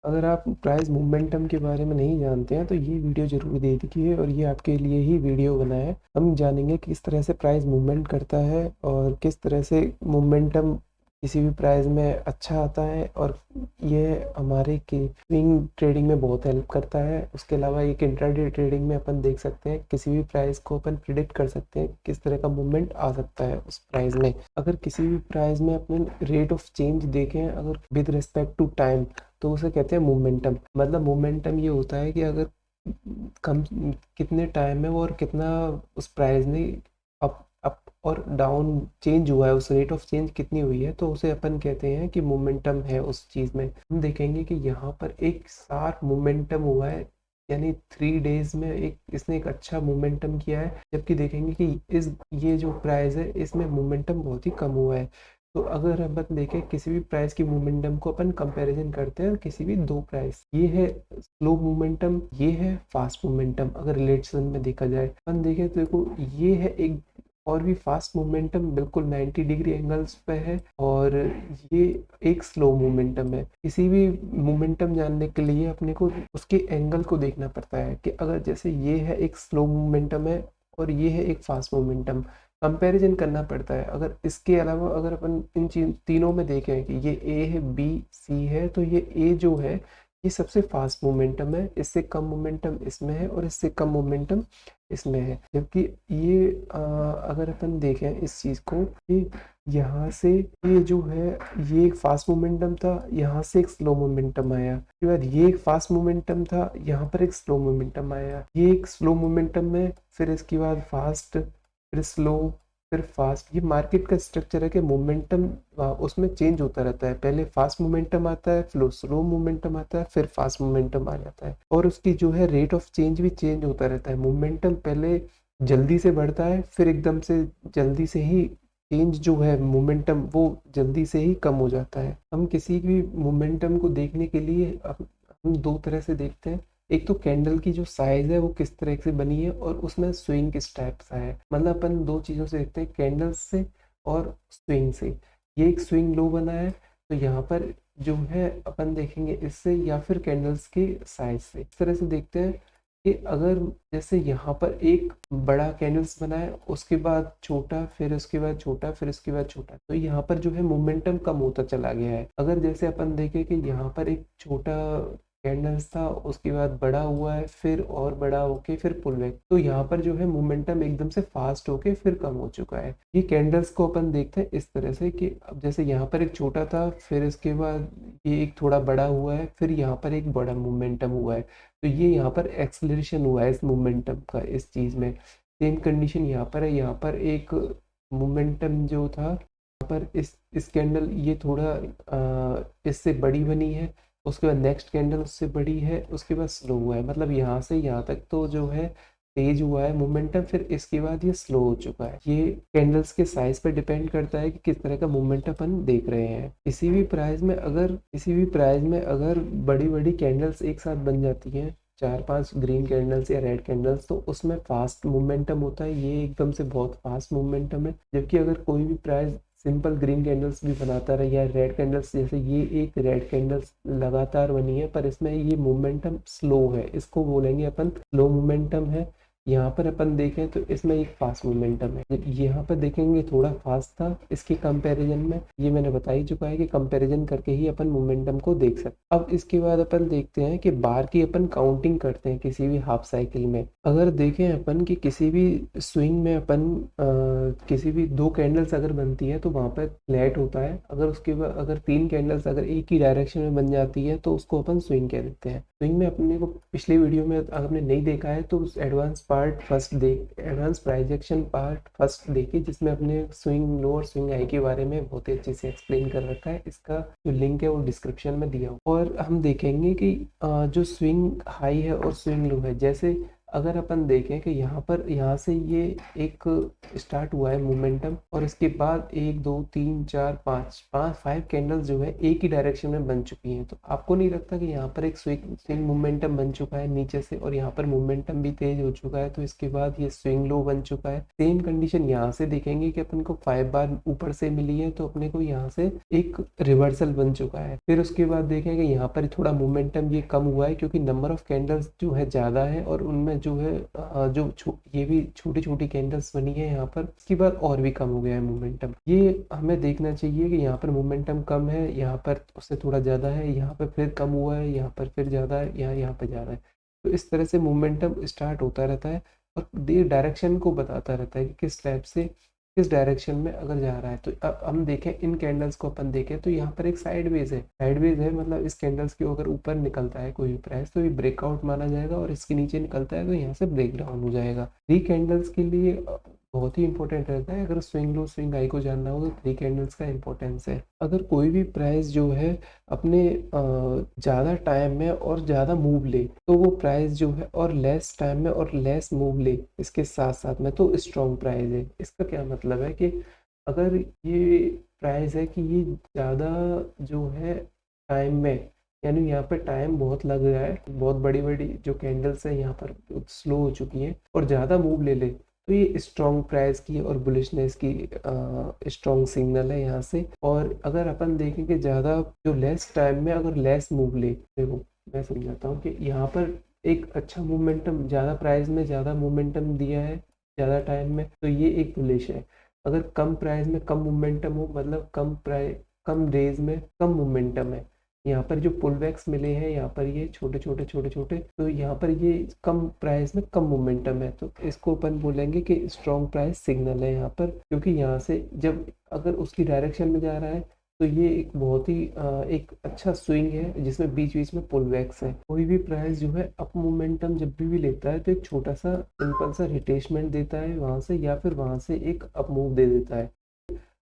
अगर आप price momentum के बारे में नहीं जानते हैं तो ये वीडियो ज़रूर देखिए और ये आपके लिए ही वीडियो बना है। हम जानेंगे किस तरह से प्राइस मूवमेंट करता है और किस तरह से मोमेंटम किसी भी प्राइस में अच्छा आता है और ये हमारे की स्विंग ट्रेडिंग में बहुत हेल्प करता है। उसके अलावा एक इंट्राडे ट्रेडिंग में अपन देख सकते हैं किसी भी प्राइस को अपन प्रिडिक्ट कर सकते हैं किस तरह का मूवमेंट आ सकता है उस प्राइस में। अगर किसी भी प्राइस में अपन रेट ऑफ चेंज देखें अगर विद रिस्पेक्ट टू टाइम तो उसे कहते हैं मोमेंटम। मतलब मोमेंटम ये होता है कि अगर कम कितने टाइम में वो और कितना उस प्राइस ने अप और डाउन चेंज हुआ है, उस रेट ऑफ चेंज कितनी हुई है, तो उसे अपन कहते हैं कि मोमेंटम है उस चीज़ में। हम देखेंगे कि यहाँ पर एक शार्प मोमेंटम हुआ है, यानी 3 डेज में इसने एक अच्छा मोमेंटम किया है। जबकि देखेंगे कि ये जो प्राइस है इसमें मोमेंटम बहुत ही कम हुआ है। तो अगर अपन देखें किसी भी प्राइस की मोमेंटम को अपन कंपैरिजन करते हैं किसी भी दो प्राइस, ये है स्लो मोमेंटम, ये है फास्ट मोमेंटम। अगर रिलेशन में देखा जाए अपन देखें तो देखो ये है एक और भी फास्ट मोमेंटम बिल्कुल 90 डिग्री एंगल्स पे है और ये एक स्लो मोमेंटम है। किसी भी मोमेंटम जानने के लिए अपने को उसके एंगल को देखना पड़ता है कि अगर जैसे ये है एक स्लो मोमेंटम है और ये है एक फास्ट मोमेंटम, कंपैरिजन करना पड़ता है। अगर इसके अलावा अगर अपन इन तीनों में देखें कि ये ए है बी सी है तो ये ए जो है ये सबसे फास्ट मोमेंटम है, इससे कम मोमेंटम इसमें है और इससे कम मोमेंटम इसमें है। जबकि ये अगर अपन देखें इस चीज़ को कि यहाँ से ये जो है ये एक फास्ट मोमेंटम था, यहाँ से एक स्लो मोमेंटम आया, उसके बाद ये एक फास्ट मोमेंटम था, यहाँ पर एक स्लो मोमेंटम आया, ये एक स्लो मोमेंटम है, फिर इसके बाद फास्ट, फिर स्लो, फिर फास्ट। ये मार्केट का स्ट्रक्चर है कि मोमेंटम उसमें चेंज होता रहता है। पहले फास्ट मोमेंटम आता है, फिर स्लो मोमेंटम आता है, फिर फास्ट मोमेंटम आ जाता है और उसकी जो है रेट ऑफ चेंज भी चेंज होता रहता है। मोमेंटम पहले जल्दी से बढ़ता है, फिर एकदम से जल्दी से ही चेंज जो है मोमेंटम वो जल्दी से ही कम हो जाता है। हम किसी भी मोमेंटम को देखने के लिए हम दो तरह से देखते हैं। एक तो कैंडल की जो साइज है वो किस तरह से बनी है और उसमें स्विंग किस टाइप का है। मतलब अपन दो चीज़ों से देखते हैं, कैंडल से और स्विंग से। ये एक स्विंग लो बना है तो यहाँ पर जो है अपन देखेंगे इससे या फिर कैंडल्स के साइज से। इस तरह से देखते हैं कि अगर जैसे यहाँ पर एक बड़ा कैंडल्स बना है, उसके बाद छोटा, फिर उसके बाद छोटा, फिर उसके बाद छोटा, तो यहाँ पर जो है मोमेंटम कम होता चला गया है। अगर जैसे अपन देखें कि यहाँ पर एक छोटा कैंडल्स था, उसके बाद बड़ा हुआ है, फिर और बड़ा होके फिर पुल बैक, तो यहाँ पर जो है मोमेंटम एकदम से फास्ट होके फिर कम हो चुका है। ये कैंडल्स को अपन देखते हैं इस तरह से कि अब जैसे यहाँ पर एक छोटा था, फिर इसके बाद ये एक थोड़ा बड़ा हुआ है, फिर यहाँ पर एक बड़ा मोमेंटम हुआ है, तो ये यहाँ पर एक्सेलरेशन हुआ है इस मोमेंटम का इस चीज़ में। सेम कंडीशन यहाँ पर है, यहाँ पर एक मोमेंटम जो था यहाँ पर इस कैंडल ये थोड़ा इससे बड़ी बनी है, उसके बाद नेक्स्ट कैंडल उससे बड़ी है, उसके बाद स्लो हुआ है। मतलब यहाँ से यहाँ तक तो जो है तेज हुआ है मोमेंटम, फिर इसके बाद ये स्लो हो चुका है। ये कैंडल्स के साइज पर डिपेंड करता है कि किस तरह का मोमेंटम अपन देख रहे हैं। किसी भी प्राइस में अगर बड़ी बड़ी कैंडल्स एक साथ बन जाती हैं, 4-5 ग्रीन कैंडल्स या रेड कैंडल्स, तो उसमें फास्ट मोमेंटम होता है, ये एकदम से बहुत फास्ट मोमेंटम है। जबकि अगर कोई भी प्राइस सिंपल ग्रीन कैंडल्स भी बनाता रहे या रेड कैंडल्स, जैसे ये एक रेड कैंडल्स लगातार बनी है पर इसमें ये मोमेंटम स्लो है, इसको बोलेंगे अपन स्लो मोमेंटम है। यहाँ पर अपन देखें तो इसमें एक फास्ट मोमेंटम है, यहाँ पर देखेंगे थोड़ा फास्ट था इसके कंपैरिजन में। ये मैंने बता ही चुका है कि कंपैरिजन करके ही अपन मोमेंटम को देख सकते। अब इसके बाद अपन देखते हैं कि बार की अपन काउंटिंग करते हैं किसी भी हाफ साइकिल में। अगर देखें अपन कि किसी भी स्विंग में अपन किसी भी दो कैंडल्स अगर बनती है तो वहाँ पर फ्लैट होता है। अगर उसके बाद अगर 3 कैंडल्स अगर एक ही डायरेक्शन में बन जाती है तो उसको अपन स्विंग कह देते हैं। स्विंग में अपने को पिछले वीडियो में अगर आपने नहीं देखा है तो उस advance price action part first देखिए, जिसमें अपने स्विंग लो और स्विंग हाई के बारे में बहुत ही अच्छे से एक्सप्लेन कर रखा है। इसका जो लिंक है वो डिस्क्रिप्शन में दिया हुआ। और हम देखेंगे कि जो स्विंग हाई है और स्विंग लो है, जैसे अगर अपन देखें कि यहाँ से ये एक स्टार्ट हुआ है मोमेंटम, और इसके बाद 1 2 3 4 5 5 कैंडल्स जो है एक ही डायरेक्शन में बन चुकी हैं। तो आपको नहीं लगता कि यहाँ पर एक स्विंग मोमेंटम बन चुका है नीचे से, और यहाँ पर मोमेंटम भी तेज हो चुका है, तो इसके बाद ये स्विंग लो बन चुका है। सेम कंडीशन यहाँ से देखेंगे कि अपन को 5 बार ऊपर से मिली है, तो अपने को यहाँ से एक रिवर्सल बन चुका है। फिर उसके बाद देखेंगे यहाँ पर थोड़ा मोमेंटम ये कम हुआ है, क्योंकि नंबर ऑफ कैंडल्स जो है ज़्यादा है, और उनमें जो है ये भी छोटी छोटी कैंडल्स बनी है यहाँ पर। इसके बाद और भी कम हो गया है मोमेंटम। ये हमें देखना चाहिए कि यहाँ पर मोमेंटम कम है, यहाँ पर उससे थोड़ा ज़्यादा है, यहाँ पर फिर कम हुआ है, यहाँ पर फिर ज़्यादा है, यहाँ पर ज़्यादा है। तो इस तरह से मोमेंटम स्टार्ट होता रहता है, और डायरेक्शन को बताता रहता है कि किस टाइप से किस डायरेक्शन में अगर जा रहा है। तो अब हम देखें इन कैंडल्स को, अपन देखें तो यहाँ पर एक साइडवेज है, मतलब इस कैंडल्स के अगर ऊपर निकलता है कोई भी प्राइस तो ये ब्रेकआउट माना जाएगा, और इसके नीचे निकलता है तो यहाँ से ब्रेक डाउन हो जाएगा। 3 कैंडल्स के लिए बहुत ही इंपॉर्टेंट रहता है। अगर स्विंग लो स्विंग हाई को जानना हो तो 3 कैंडल्स का इंपॉर्टेंस है। अगर कोई भी प्राइस जो है अपने ज़्यादा टाइम में और ज़्यादा मूव ले, तो वो प्राइस जो है और लेस टाइम में और लेस मूव ले इसके साथ साथ में, तो स्ट्रॉन्ग प्राइस है। इसका क्या मतलब है कि अगर ये प्राइस है कि ये ज़्यादा जो है टाइम में, यानी यहाँ पे टाइम बहुत लग रहा है, बहुत बड़ी बड़ी जो कैंडल्स है यहाँ पर स्लो हो चुकी हैं और ज़्यादा मूव ले ले, तो ये स्ट्रॉन्ग प्राइस की और बुलिशनेस की स्ट्रॉन्ग सिग्नल है यहाँ से। और अगर अपन देखें कि ज़्यादा जो लेस टाइम में अगर लेस मूव ले, देखो मैं समझाता हूँ कि यहाँ पर एक अच्छा मोमेंटम, ज़्यादा प्राइस में ज़्यादा मोमेंटम दिया है ज़्यादा टाइम में, तो ये एक बुलिश है। अगर कम प्राइस में कम मोमेंटम हो, मतलब कम डेज में कम मोमेंटम है, यहाँ पर जो पुल बैक्स मिले हैं यहाँ पर ये छोटे छोटे, तो यहाँ पर ये कम प्राइस में कम मोमेंटम है, तो इसको अपन बोलेंगे कि स्ट्रॉन्ग प्राइस सिग्नल है यहाँ पर। क्योंकि यहाँ से जब अगर उसकी डायरेक्शन में जा रहा है तो ये एक बहुत ही एक अच्छा स्विंग है जिसमें बीच बीच में पुल बैक्स है। कोई भी प्राइस जो है अप मोमेंटम जब भी लेता है तो एक छोटा सा सिंपल सा रिट्रेसमेंट देता है वहाँ से, या फिर वहाँ से एक अप मूव दे देता है।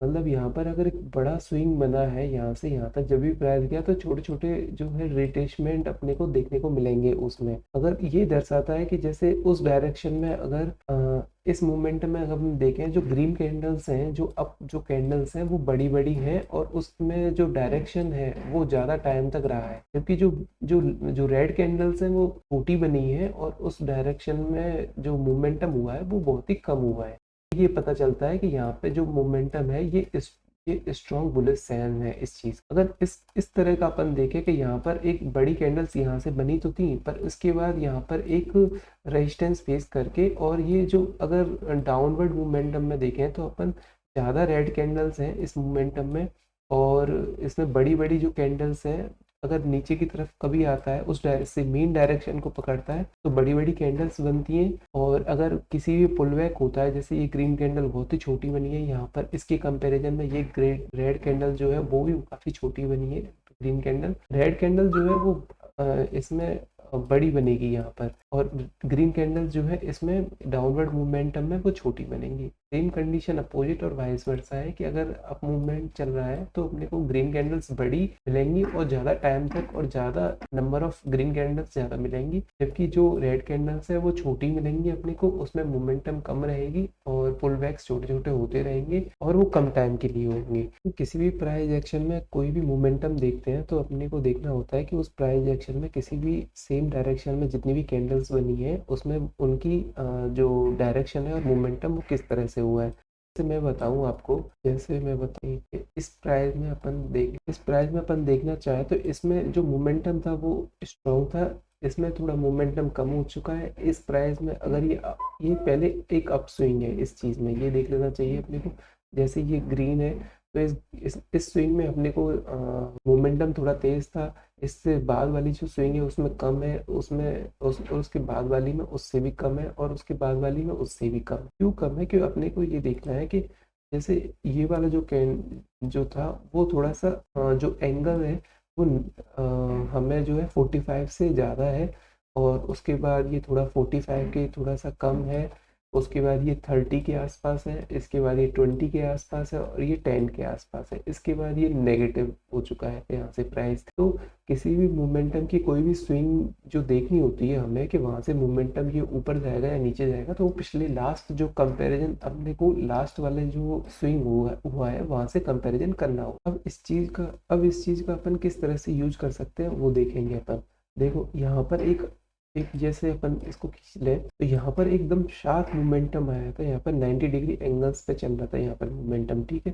मतलब यहाँ पर अगर एक बड़ा स्विंग बना है यहाँ से यहाँ तक जब भी प्राइस गया, तो छोटे छोटे जो है रिट्रेसमेंट अपने को देखने को मिलेंगे उसमें। अगर ये दर्शाता है कि जैसे उस डायरेक्शन में अगर इस मोमेंट में अगर हम देखें, जो ग्रीन कैंडल्स हैं, जो कैंडल्स हैं वो बड़ी बड़ी हैं, और उसमें जो डायरेक्शन है वो ज़्यादा टाइम तक रहा है, क्योंकि जो जो जो रेड कैंडल्स हैं वो छोटी बनी है, और उस डायरेक्शन में जो मोमेंटम हुआ है वो बहुत ही कम हुआ है। ये पता चलता है कि यहाँ पे जो मोमेंटम है ये स्ट्रॉन्ग बुलिश साइन है इस चीज। अगर इस तरह का अपन देखें कि यहाँ पर एक बड़ी कैंडल्स यहाँ से बनी तो थी, पर इसके बाद यहाँ पर एक रेजिस्टेंस फेस करके, और ये जो अगर डाउनवर्ड मोमेंटम में देखें तो अपन ज़्यादा रेड कैंडल्स हैं इस मोमेंटम में, और इसमें बड़ी बड़ी जो कैंडल्स हैं अगर नीचे की तरफ कभी आता है उस से मेन डायरेक्शन को पकड़ता है तो बड़ी बड़ी कैंडल्स बनती हैं। और अगर किसी भी पुलबैक होता है, जैसे ये ग्रीन कैंडल बहुत ही छोटी बनी है यहाँ पर, इसके कंपैरिजन में ये रेड कैंडल जो है वो भी काफ़ी छोटी बनी है। ग्रीन कैंडल, रेड कैंडल जो है वो इसमें बड़ी बनेगी यहाँ पर, और ग्रीन कैंडल जो है इसमें डाउनवर्ड मोमेंटम में वो छोटी बनेंगी। सेम कंडीशन अपोजिट और वाइस वर्सा है कि अगर अप मूवमेंट चल रहा है तो अपने को ग्रीन कैंडल्स बड़ी मिलेंगी और ज़्यादा टाइम तक, और ज़्यादा नंबर ऑफ ग्रीन कैंडल्स ज़्यादा मिलेंगी, जबकि जो रेड कैंडल्स है वो छोटी मिलेंगी अपने को, उसमें मोमेंटम कम रहेगी और पुल बैक्स छोटे छोटे होते रहेंगे और वो कम टाइम के लिए होंगे। तो किसी भी प्राइस एक्शन में कोई भी मोमेंटम देखते हैं तो अपने को देखना होता है कि उस प्राइस एक्शन में किसी भी सेम डायरेक्शन में जितनी भी कैंडल्स बनी है उसमें उनकी जो डायरेक्शन है और मोमेंटम वो किस तरह से हुआ है। जैसे मैं बताऊं आपको, जैसे मैं बताऊं कि इस प्राइस में अपन देखना चाहे तो इसमें जो मोमेंटम था वो स्ट्रॉन्ग था, इसमें थोड़ा मोमेंटम कम हो चुका है। इस प्राइस में अगर ये पहले एक अप स्विंग है, इस चीज़ में ये देख लेना चाहिए अपने को। जैसे ये ग्रीन है तो इस स्विंग में अपने को मोमेंटम थोड़ा तेज था, इससे बाद वाली जो स्विंग है उसमें कम है, और उसके बाद वाली में उससे भी कम है, और उसके बाद वाली में उससे भी कम। क्यों कम है? क्यों अपने को ये देखना है कि जैसे ये वाला जो था वो थोड़ा सा जो एंगल है वो हमें जो है 45 से ज़्यादा है, और उसके बाद ये थोड़ा 45 के थोड़ा सा कम है, उसके बाद ये 30 के आसपास है, इसके बाद ये 20 के आसपास है और ये 10 के आसपास है। इसके बाद ये नेगेटिव हो चुका है यहाँ से प्राइस। तो किसी भी मोमेंटम की कोई भी स्विंग जो देखनी होती है हमें कि वहाँ से मोमेंटम ये ऊपर जाएगा या नीचे जाएगा, तो वो पिछले लास्ट जो कंपैरिजन अपने को लास्ट वाले जो स्विंग हुआ है वहाँ से कंपैरिजन करना हो। अब इस चीज़ का अपन किस तरह से यूज कर सकते हैं वो देखेंगे अपन। देखो यहाँ पर एक एक जैसे अपन इसको खींच ले तो यहाँ पर एकदम शार्प मोमेंटम आया था, यहाँ पर 90 डिग्री एंगल्स पे चल रहा था यहाँ पर मोमेंटम, ठीक है।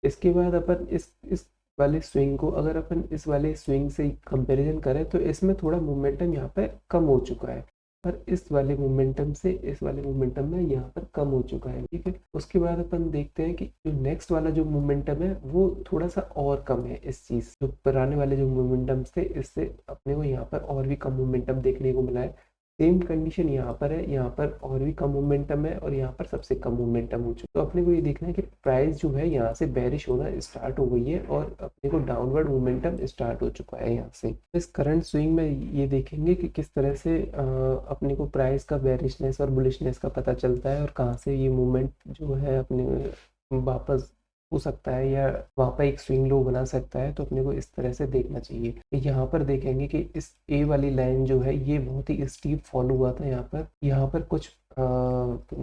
इसके बाद अपन इस वाले स्विंग को अगर अपन इस वाले स्विंग से कंपैरिजन करें तो इसमें थोड़ा मोमेंटम यहाँ पे कम हो चुका है, पर इस वाले मोमेंटम से इस वाले मोमेंटम में यहाँ पर कम हो चुका है, ठीक है। उसके बाद अपन देखते हैं कि जो नेक्स्ट वाला जो मोमेंटम है वो थोड़ा सा और कम है। इस चीज़ जो पुराने वाले जो मोमेंटम्स थे इससे अपने को यहाँ पर और भी कम मोमेंटम देखने को मिला है। सेम कंडीशन यहाँ पर है, यहाँ पर और भी कम मोमेंटम है और यहाँ पर सबसे कम मोमेंटम हो चुका है। तो अपने को ये देखना है कि प्राइस जो है यहाँ से बेरिश होना स्टार्ट हो गई है और अपने को डाउनवर्ड मोमेंटम स्टार्ट हो चुका है यहाँ से। इस करंट स्विंग में ये देखेंगे कि किस तरह से अपने को प्राइस का बेरिशनेस और बुलिशनेस का पता चलता है और कहाँ से ये मूवमेंट जो है अपने वापस हो सकता है या वहाँ पर एक स्विंग लो बना सकता है। तो अपने को इस तरह से देखना चाहिए। यहाँ पर देखेंगे कि इस ए वाली लाइन जो है ये बहुत ही स्टीप फॉल हुआ था। यहाँ पर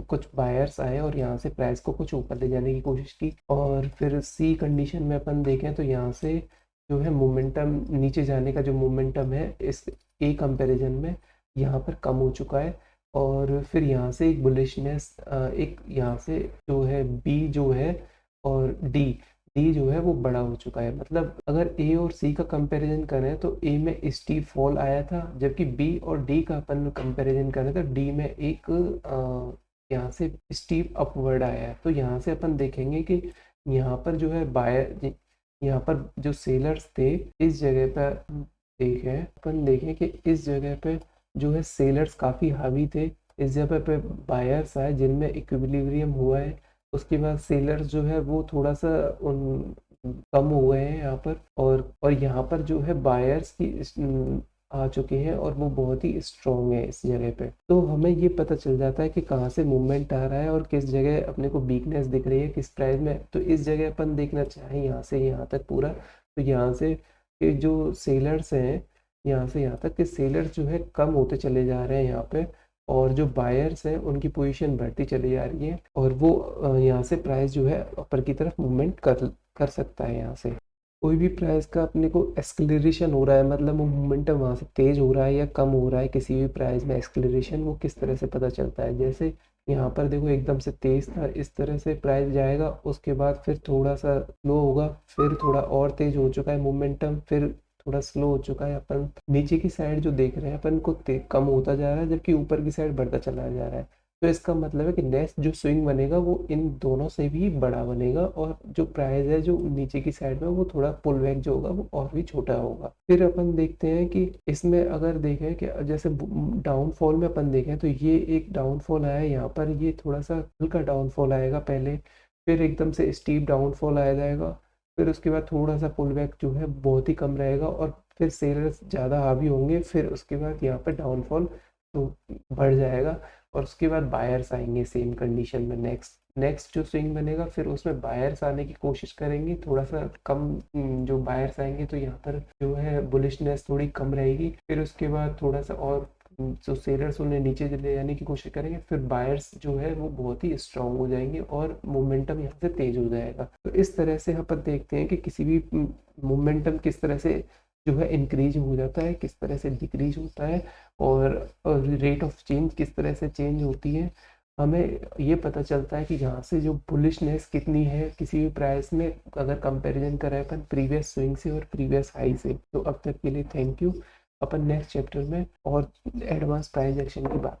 कुछ बायर्स आए और यहाँ से प्राइस को कुछ ऊपर ले जाने की कोशिश की और फिर सी कंडीशन में अपन देखें तो यहाँ से जो है मोमेंटम नीचे जाने का जो मोमेंटम है इस ए कंपैरिजन में यहाँ पर कम हो चुका है और फिर यहाँ से एक बुलिशनेस एक यहाँ से जो है बी जो है और डी जो है वो बड़ा हो चुका है। मतलब अगर ए और सी का कंपैरिजन करें तो ए में स्टीप फॉल आया था, जबकि बी और डी का अपन कंपैरिजन करें तो डी में एक यहाँ से स्टीप अपवर्ड आया है। तो यहाँ से अपन देखेंगे कि यहाँ पर जो है बायर यहाँ पर जो सेलर्स थे इस जगह पर अपन देखें कि इस जगह पे जो है सेलर्स काफ़ी हावी थे। इस जगह पे बायर्स आए जिनमें इक्विलिब्रियम हुआ है। उसके बाद सेलर्स जो है वो थोड़ा सा कम हुए हैं यहाँ पर और यहाँ पर जो है बायर्स की आ चुके हैं और वो बहुत ही स्ट्रॉन्ग है इस जगह पे। तो हमें ये पता चल जाता है कि कहाँ से मूवमेंट आ रहा है और किस जगह अपने को वीकनेस दिख रही है किस प्राइस में। तो इस जगह अपन देखना चाहें यहाँ से यहाँ तक पूरा, तो यहाँ से जो सेलर्स हैं यहाँ से यहाँ तक के सेलर्स जो है कम होते चले जा रहे हैं यहाँ पे और जो बायर्स हैं उनकी पोजीशन बढ़ती चली जा रही है और वो यहाँ से प्राइस जो है ऊपर की तरफ मूवमेंट कर सकता है। यहाँ से कोई भी प्राइस का अपने को एक्सक्लेरेशन हो रहा है, मतलब वो मोमेंटम वहाँ से तेज हो रहा है या कम हो रहा है, किसी भी प्राइस में एक्सक्लेरेशन वो किस तरह से पता चलता है। जैसे यहाँ पर देखो एकदम से तेज था, इस तरह से प्राइस जाएगा, उसके बाद फिर थोड़ा सा स्लो होगा, फिर थोड़ा और तेज हो चुका है मोमेंटम, फिर थोड़ा स्लो हो चुका है। अपन नीचे की साइड जो देख रहे हैं अपन को कम होता जा रहा है जबकि ऊपर की साइड बढ़ता चला जा रहा है। तो इसका मतलब है कि नेक्स्ट जो स्विंग बनेगा वो इन दोनों से भी बड़ा बनेगा और जो प्राइस है जो नीचे की साइड में वो थोड़ा पुल बैक जो होगा वो और भी छोटा होगा। फिर अपन देखते हैं कि इसमें अगर देखें कि जैसे डाउनफॉल में अपन देखें तो ये एक डाउनफॉल आया यहाँ पर, ये थोड़ा सा हल्का डाउनफॉल आएगा पहले, फिर एकदम से स्टीप डाउनफॉल आ जाएगा, फिर उसके बाद थोड़ा सा पुल बैक जो है बहुत ही कम रहेगा और फिर सेलर्स ज़्यादा हावी होंगे। फिर उसके बाद यहाँ पर डाउनफॉल तो बढ़ जाएगा और उसके बाद बायर्स आएंगे सेम कंडीशन में। नेक्स्ट जो स्विंग बनेगा फिर उसमें बायर्स आने की कोशिश करेंगे, थोड़ा सा कम जो बायर्स आएंगे तो यहाँ पर जो है बुलिशनेस थोड़ी कम रहेगी। फिर उसके बाद थोड़ा सा और जो सेलर्स उन्हें नीचे ले जाने की कोशिश करेंगे, फिर बायर्स जो है वो बहुत ही स्ट्रांग हो जाएंगे और मोमेंटम यहाँ से तेज हो जाएगा। तो इस तरह से अपन देखते हैं कि किसी भी मोमेंटम किस तरह से जो है इंक्रीज हो जाता है, किस तरह से डिक्रीज होता है और रेट ऑफ चेंज किस तरह से चेंज होती है। हमें ये पता चलता है कि यहाँ से जो बुलिशनेस कितनी है किसी भी प्राइस में अगर कंपैरिजन करें अपन प्रीवियस स्विंग से और प्रीवियस हाई से। तो अब तक के लिए thank you. Upon next chapter में और एडवांस प्राइस एक्शन की बात